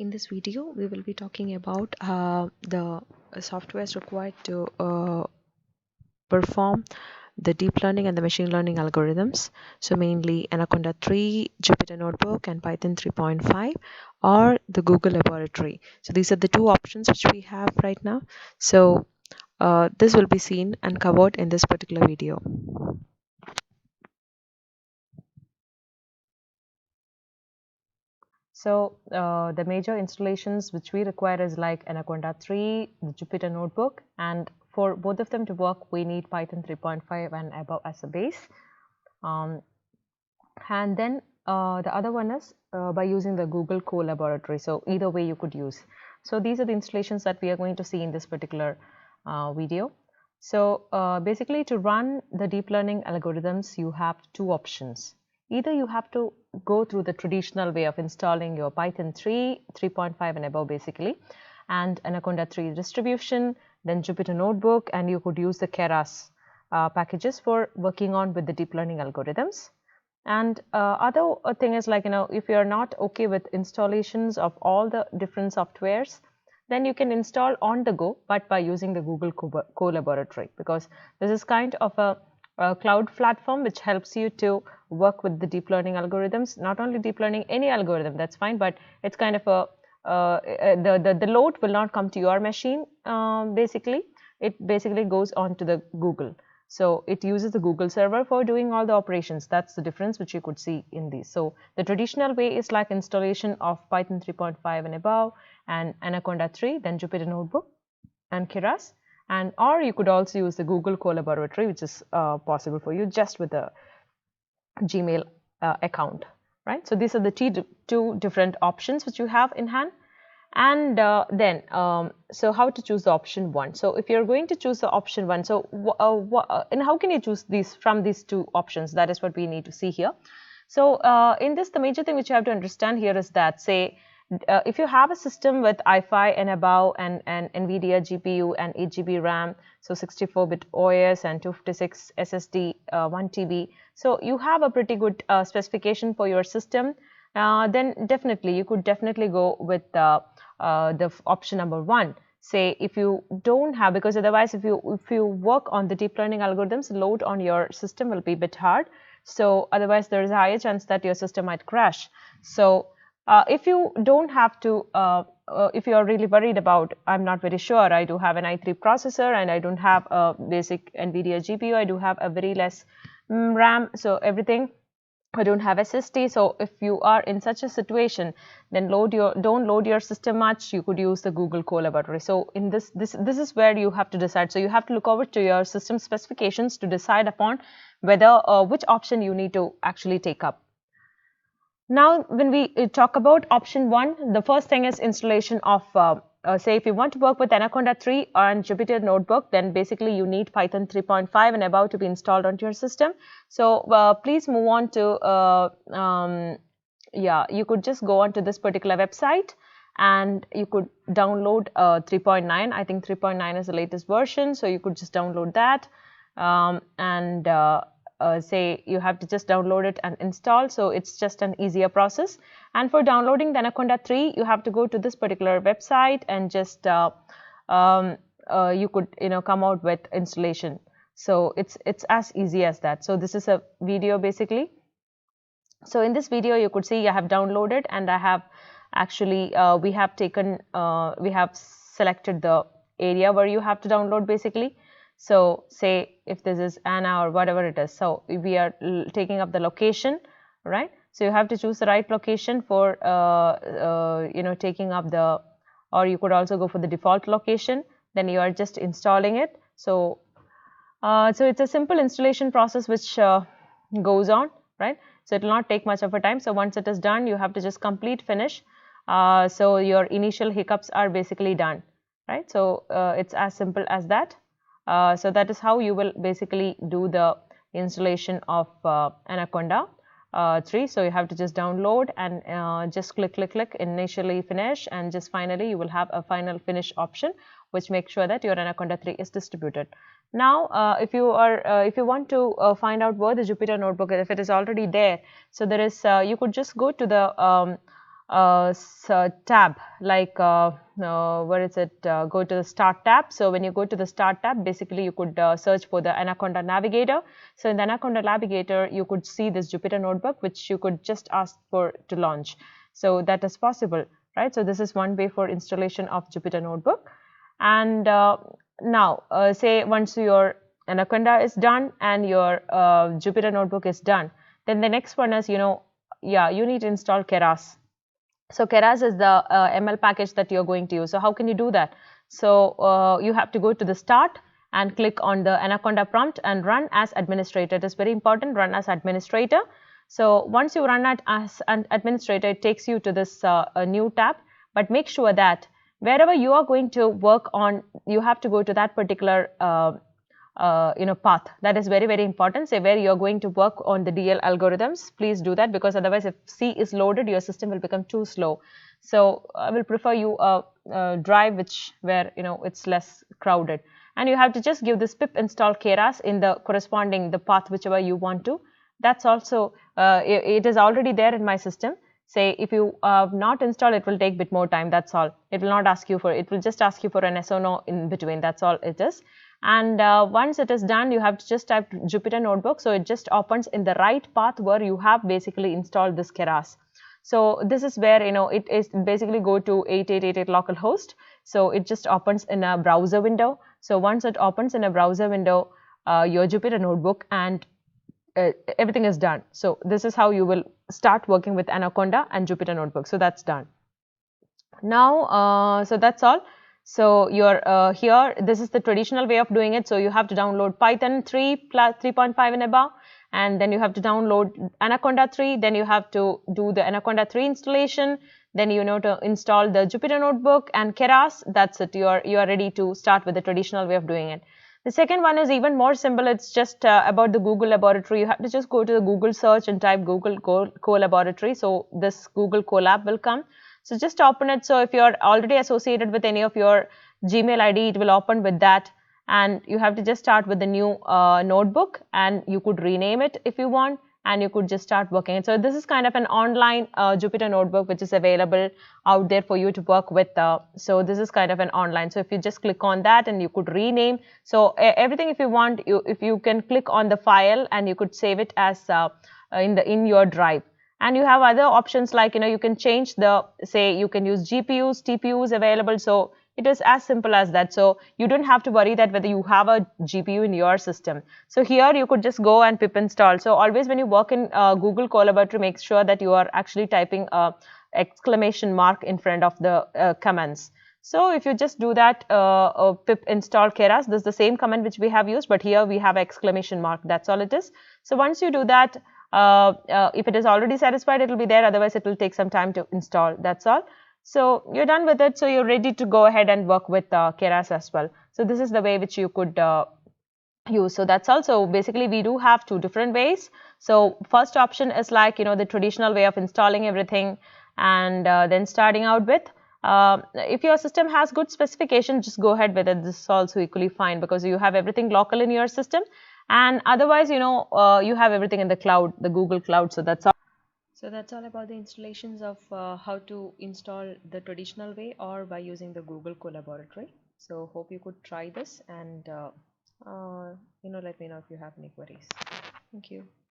In this video, we will be talking about the softwares required to perform the deep learning and the machine learning algorithms. So mainly Anaconda 3, Jupyter Notebook, and Python 3.5, or the Google Laboratory. So these are the two options which we have right now. So this will be seen and covered in this particular video. So the major installations which we require is like Anaconda 3, the Jupyter Notebook, and for both of them to work, we need Python 3.5 and above as a base. And then the other one is by using the Google Colaboratory. So either way you could use. So these are the installations that we are going to see in this particular video. So basically, to run the deep learning algorithms, you have two options. Either you have to go through the traditional way of installing your Python 3, 3.5 and above basically, and Anaconda 3 distribution, then Jupyter Notebook, and you could use the Keras packages for working on with the deep learning algorithms. And other thing is like, if you're not okay with installations of all the different softwares, then you can install on the go, but by using the Google Colaboratory, because this is kind of a cloud platform which helps you to work with the deep learning algorithms. Not only deep learning, any algorithm, that's fine, but it's kind of a the load will not come to your machine. Basically, it basically goes on to the Google. So it uses the Google server for doing all the operations. That's the difference which you could see in these. So the traditional way is like installation of Python 3.5 and above, and Anaconda 3, then Jupyter Notebook and Keras. And or you could also use the Google Colaboratory, which is possible for you just with a Gmail account, right? So these are the two different options which you have in hand. And then so how to choose the option 1? So if you're going to choose the option 1, so and how can you choose these from these two options? That is what we need to see here. So in this, the major thing which you have to understand here is that, say if you have a system with i5 and above, and NVIDIA GPU and 8 GB RAM, so 64-bit OS and 256 SSD, 1 TB, so you have a pretty good specification for your system, then definitely you could definitely go with the option number 1. Say if you don't have, because otherwise if you work on the deep learning algorithms, load on your system will be a bit hard. So otherwise there is a higher chance that your system might crash. So if you don't have to, if you are really worried about, I'm not very sure, I do have an i3 processor and I don't have a basic NVIDIA GPU, I do have a very less RAM, so everything, I don't have SSD. So if you are in such a situation, then don't load your system much. You could use the Google Colaboratory. So in this is where you have to decide. So you have to look over to your system specifications to decide upon whether which option you need to actually take up. Now, when we talk about option 1, the first thing is installation of, say if you want to work with Anaconda 3 and Jupyter Notebook, then basically you need Python 3.5 and above to be installed onto your system. So please move on to, yeah, you could just go on to this particular website and you could download 3.9. I think 3.9 is the latest version, so you could just download that. Say you have to just download it and install, so it's just an easier process. And for downloading the Anaconda 3, you have to go to this particular website and just you could come out with installation. So it's as easy as that. So this is a video basically. So in this video you could see I have downloaded, and I have actually we have selected the area where you have to download basically. So say if this is Anna or whatever it is, so we are taking up the location, right? So you have to choose the right location for taking up the, or you could also go for the default location, then you are just installing it. So so it's a simple installation process which goes on, right? So it will not take much of a time. So once it is done, you have to just finish. So your initial hiccups are basically done, right? So it's as simple as that. So that is how you will basically do the installation of Anaconda 3. So you have to just download and just click initially finish, and just finally you will have a final finish option which makes sure that your Anaconda 3 is distributed. Now if you want to find out where the Jupyter Notebook is, if it is already there, so there is you could just go to the tab, like where is it? Go to the Start tab. So when you go to the Start tab, basically you could search for the Anaconda Navigator. So in the Anaconda Navigator, you could see this Jupyter Notebook, which you could just ask for to launch. So that is possible, right? So this is one way for installation of Jupyter Notebook. And now, say once your Anaconda is done and your Jupyter Notebook is done, then the next one is, yeah, you need to install Keras. So Keras is the ML package that you're going to use. So how can you do that? So you have to go to the Start and click on the Anaconda prompt and run as administrator. It is very important, run as administrator. So once you run it as an administrator, it takes you to this a new tab. But make sure that wherever you are going to work on, you have to go to that particular path. That is very, very important. Say where you're going to work on the DL algorithms, please do that, because otherwise if C is loaded, your system will become too slow. So I will prefer you a drive where it's less crowded, and you have to just give this pip install Keras in the corresponding the path whichever you want to. That's also it is already there in my system. Say if you not install, it will take a bit more time. That's all. It will not ask you for, it will just ask you for an yes or no in between. That's all it is. And once it is done, you have to just type Jupyter Notebook. So it just opens in the right path where you have basically installed this Keras. So this is where it is basically go to 8888 localhost. So it just opens in a browser window. So once it opens in a browser window, your Jupyter Notebook, and everything is done. So this is how you will start working with Anaconda and Jupyter Notebook. So that's done. Now, so that's all. So you're here, this is the traditional way of doing it. So you have to download Python 3 plus 3.5 and above, and then you have to download Anaconda 3. Then you have to do the Anaconda 3 installation. Then to install the Jupyter Notebook and Keras. That's it. You are ready to start with the traditional way of doing it. The second one is even more simple. It's just about the Google Laboratory. You have to just go to the Google search and type Google Colaboratory. So this Google Colab will come. So just open it. So if you're already associated with any of your Gmail ID, it will open with that. And you have to just start with the new notebook, and you could rename it if you want, and you could just start working. So this is kind of an online Jupyter Notebook, which is available out there for you to work with. So this is kind of an online. So if you just click on that, and you could rename. So everything, if you want, if you can click on the file, and you could save it as in your drive. And you have other options like, you can change the, say you can use GPUs, TPUs available. So it is as simple as that. So you don't have to worry that whether you have a GPU in your system. So here you could just go and pip install. So always when you work in Google Colaboratory, make sure that you are actually typing a exclamation mark in front of the commands. So if you just do that, pip install Keras, this is the same command which we have used, but here we have exclamation mark. That's all it is. So once you do that, if it is already satisfied, it will be there. Otherwise, it will take some time to install. That's all. So you're done with it. So you're ready to go ahead and work with Keras as well. So this is the way which you could use. So that's also basically we do have two different ways. So first option is like the traditional way of installing everything, and then starting out with. If your system has good specification, just go ahead with it. This is also equally fine because you have everything local in your system, and otherwise you have everything in the cloud, the Google Cloud. So that's all. So that's all about the installations of how to install the traditional way or by using the Google Colaboratory. So hope you could try this, and let me know if you have any queries. Thank you.